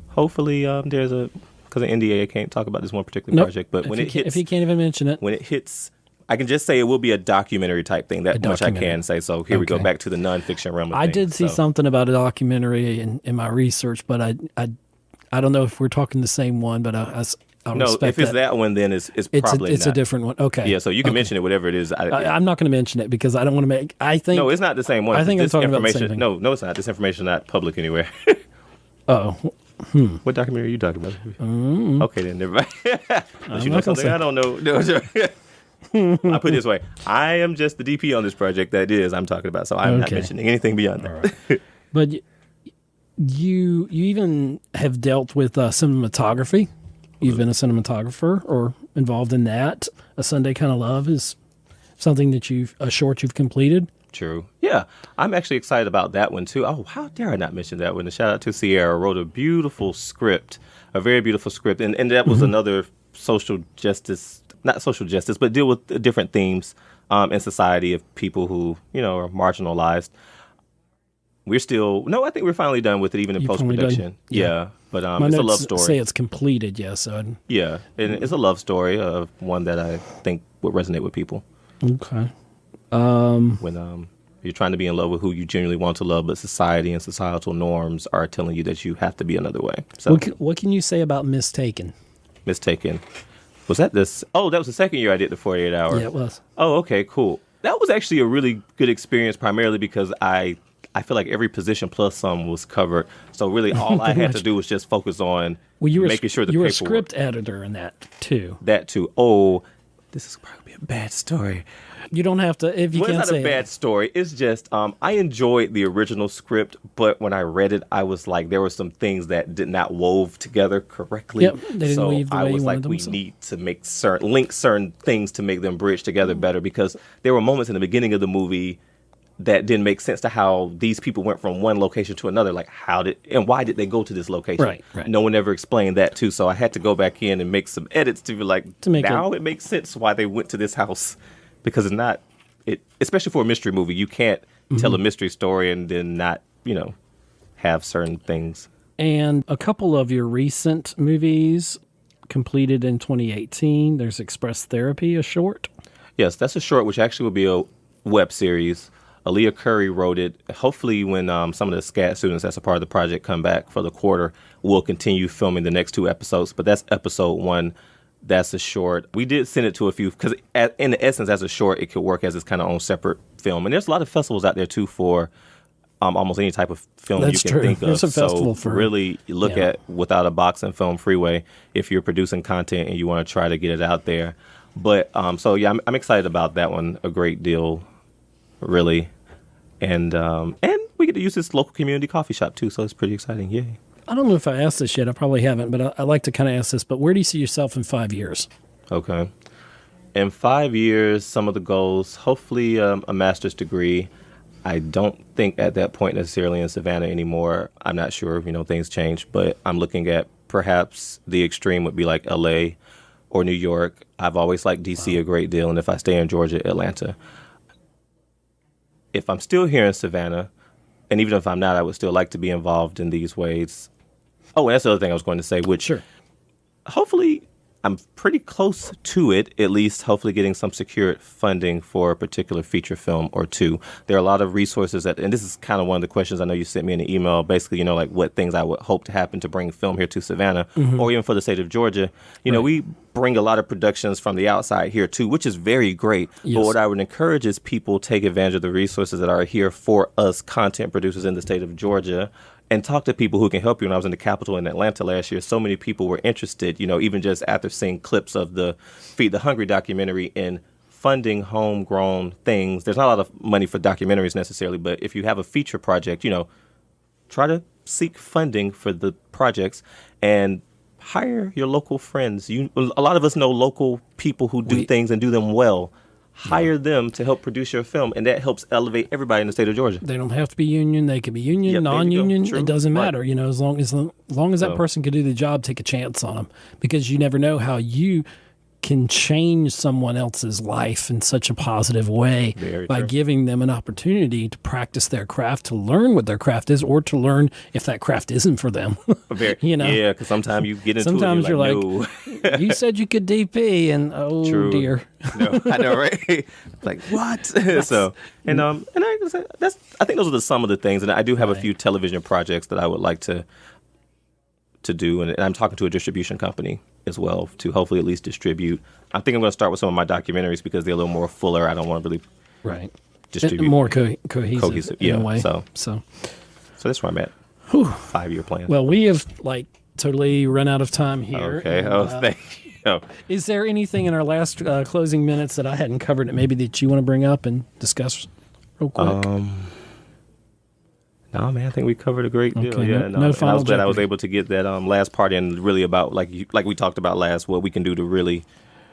hopefully there's because of NDA, I can't talk about this one particular project. But when it hits... If you can't even mention it. When it hits I can just say it will be a documentary type thing. That much I can say. So here we go Okay. back to the nonfiction realm of I things. did see something about a documentary in my research, but I don't know if we're talking the same one, but I No, respect if it's that one, then it's probably it's not. a different one. Okay. Yeah, so you can mention it, whatever it is. I'm not going to mention it because I don't want to make. I think no, it's not the same one. I think I'm This talking about the information- same thing. No, it's not. This information is not public anywhere. Oh, What documentary are you talking about? Okay, then never mind. Unless you know not gonna something say. I don't know. No, I put it this way. I am just the DP on this project that it is I'm talking about, so I'm not Okay. mentioning anything beyond that. but you even have dealt with cinematography. You've been a cinematographer or involved in that. A Sunday Kind of Love is something that a short you've completed. True. Yeah, I'm actually excited about that one too. Oh, how dare I not mention that one? A shout out to Sierra, wrote a beautiful script, a very beautiful script, and that was another social justice, not social justice, but deal with different themes in society of people who are marginalized. I think we're finally done with it, even in You post finally production. done? Yeah, but My it's a notes love story. say it's completed. Yes. Yeah, and it's a love story of one that I think would resonate with people. Okay. When you're trying to be in love with who you genuinely want to love, but society and societal norms are telling you that you have to be another way. So, What can you say about Mistaken? Mistaken. Was that this? Oh, that was the second year I did the 48 hour. Yeah, it was. Oh, okay, cool. That was actually a really good experience, primarily because I feel like every position plus some was covered. So really, all I had to do was just focus on making sure the you were a paperwork. script editor in that too. That too. Oh, this is probably a bad story. You don't have to if you Well, can't it's not say a bad it. story. It's just I enjoyed the original script, but when I read it, I was like, there were some things that did not wove together correctly. Yep, they didn't so weave the I way was you like, wanted them we to. need to make link certain things to make them bridge together better, because there were moments in the beginning of the movie that didn't make sense to how these people went from one location to another. Like, why did they go to this location? Right. No one ever explained that too. So I had to go back in and make some edits to be like, To make now it makes sense why they went to this house, because it's not. Especially for a mystery movie, you can't tell a mystery story and then not, have certain things. And a couple of your recent movies completed in 2018. There's Express Therapy, a short. Yes, that's a short, which actually will be a web series. Aaliyah Curry wrote it. Hopefully when some of the SCAD students that's a part of the project come back for the quarter, we'll continue filming the next 2 episodes. But that's episode 1. That's a short. We did send it to a few because in the essence, as a short, it could work as its kind of own separate film. And there's a lot of festivals out there too for almost any type of film That's you can true. think of. There's a festival so for- really look yeah. at Without a Box and Film Freeway if you're producing content and you want to try to get it out there. But so yeah, I'm excited about that one a great deal, really. And we get to use this local community coffee shop too, so it's pretty exciting. Yay. I don't know if I asked this yet. I probably haven't, but I like to kind of ask this. But where do you see yourself in 5 years? Okay. In 5 years, some of the goals, hopefully a master's degree. I don't think at that point necessarily in Savannah anymore. I'm not sure, things change, but I'm looking at perhaps the extreme would be like LA or New York. I've always liked DC a great deal, and if I stay in Georgia, Atlanta. If I'm still here in Savannah, and even if I'm not, I would still like to be involved in these ways. Oh, and that's the other thing I was going to say, which Sure. hopefully I'm pretty close to it, at least hopefully getting some secured funding for a particular feature film or two. There are a lot of resources and this is kind of one of the questions I know you sent me in an email, basically, like what things I would hope to happen to bring film here to Savannah or even for the state of Georgia. We bring a lot of productions from the outside here too, which is very great. Yes. But what I would encourage is people take advantage of the resources that are here for us content producers in the state of Georgia, and talk to people who can help you. When I was in the Capitol in Atlanta last year, so many people were interested, even just after seeing clips of the Feed the Hungry documentary, in funding homegrown things. There's not a lot of money for documentaries necessarily, but if you have a feature project, try to seek funding for the projects and hire your local friends. A lot of us know local people who do things and do them well. Hire them to help produce your film, and that helps elevate everybody in the state of Georgia. They don't have to be union. They could be union, Yep, there you go. non-union. True. It doesn't Right. matter. As long as that person can do the job, take a chance on them, because you never know how you can change someone else's life in such a positive way by giving them an opportunity to practice their craft, to learn what their craft is, or to learn if that craft isn't for them. You know? Yeah, because sometimes you get into sometimes it, you're like, no. You said you could DP, and True. Dear. No, I know, right? Like, what? So, and I think those are some of the things, and I do have a few television projects that I would like to do, and I'm talking to a distribution company as well to hopefully at least distribute. I think I'm going to start with some of my documentaries because they're a little more fuller. I don't want to really distribute more cohesive in a way. So that's where I'm at. 5-year plan. Well, we have totally run out of time here. Okay. And, Thank you. Is there anything in our last closing minutes that I hadn't covered that maybe that you want to bring up and discuss real quick? No, man, I think we covered a great deal. Okay, Yeah, no and I was glad I was jeopardy. able to get that last part in, really about like we talked about last, what we can do to really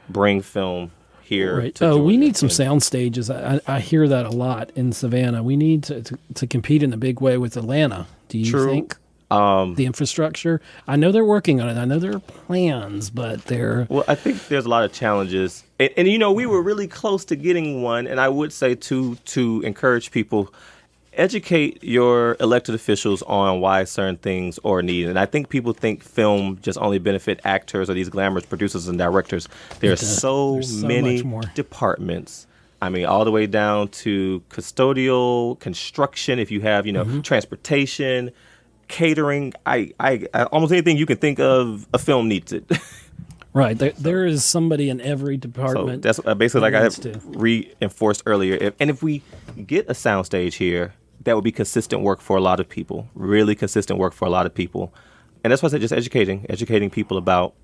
bring film here. Right. To We Georgia. need some sound stages. I hear that a lot in Savannah. We need to compete in a big way with Atlanta. Do you True. think? The infrastructure. I know they're working on it. I know there are plans, but they're Well, I think there's a lot of challenges, and you know, we were really close to getting one. And I would say to encourage people, educate your elected officials on why certain things are needed. And I think people think film just only benefit actors or these glamorous producers and directors. There's so many much more. departments. I mean, all the way down to custodial, construction. If you have, transportation, catering, I almost anything you can think of, a film needs it. right. There is somebody in every So department. that's basically like I needs have to. reinforced earlier. If we get a soundstage here, that would be consistent work for a lot of people, really consistent work for a lot of people. And that's why I said just educating people about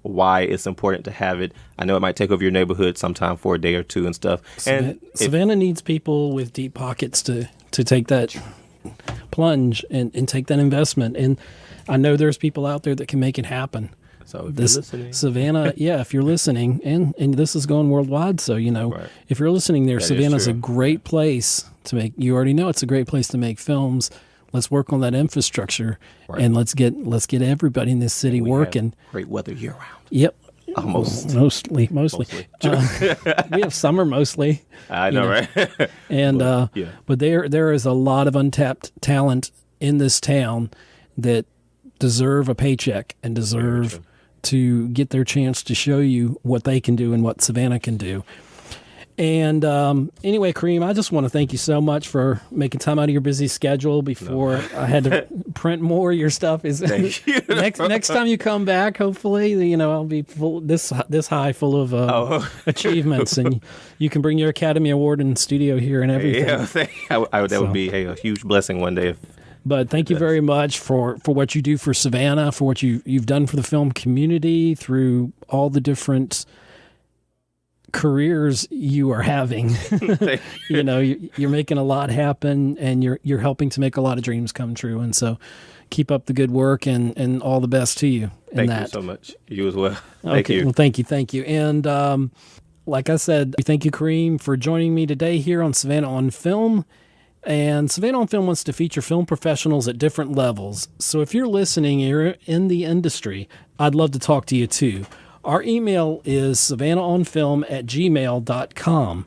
why it's important to have it. I know it might take over your neighborhood sometime for a day or two and stuff. And Savannah needs people with deep pockets to take that plunge and take that investment. And I know there's people out there that can make it happen. so if you're listening, Savannah, if you're listening, and this is going worldwide, so Right. if you're listening there, That is Savannah's a true. great place to make. You already know it's a great place to make films. Let's work on that infrastructure, Right. and let's get everybody in this city we have working. great weather year round. Yep, Almost. mostly. True. We have summer mostly. I know, right? And yeah. but there is a lot of untapped talent in this town that deserve a paycheck and deserve to get their chance to show you what they can do and what Savannah can do. And anyway, Kareem, I just want to thank you so much for making time out of your busy schedule before I had to print more of your stuff. Thank you. next time you come back, hopefully, I'll be full this high full of achievements, and you can bring your Academy Award in studio here and everything. Yeah, that would be a huge blessing one day. But thank you very much for what you do for Savannah, for what you've done for the film community, through all the different careers you are having. You're making a lot happen, and you're helping to make a lot of dreams come true. And so keep up the good work, and all the best to you in Thank that. you so much. You as well. Thank you. Well, thank you. And like I said, thank you, Kareem, for joining me today here on Savannah on Film. And Savannah on Film wants to feature film professionals at different levels. So if you're listening, you're in the industry, I'd love to talk to you too. Our email is savannahonfilm@gmail.com.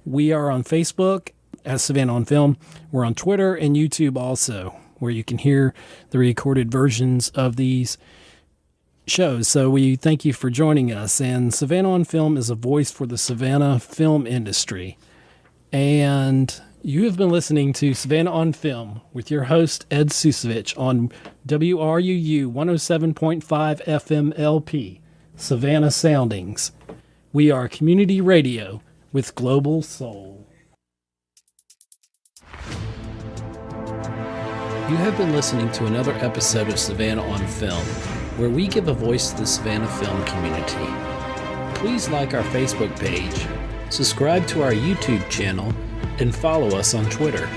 We are on Facebook as Savannah on Film. We're on Twitter and YouTube also, where you can hear the recorded versions of these shows. So we thank you for joining us. And Savannah on Film is a voice for the Savannah film industry. And you have been listening to Savannah on Film with your host, Ed Ciucevich, on WRUU 107.5 FM LP, Savannah Soundings. We are community radio with global soul. You have been listening to another episode of Savannah on Film, where we give a voice to the Savannah film community. Please like our Facebook page, subscribe to our YouTube channel, and follow us on Twitter.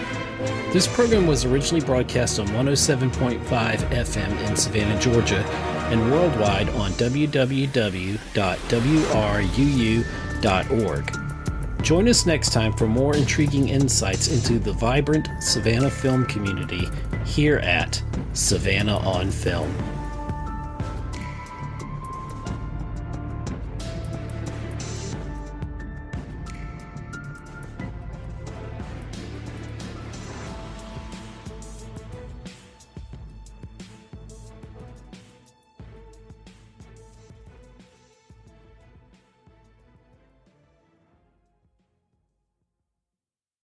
This program was originally broadcast on 107.5 FM in Savannah, Georgia, and worldwide on www.wruu.org. Join us next time for more intriguing insights into the vibrant Savannah film community here at Savannah on Film.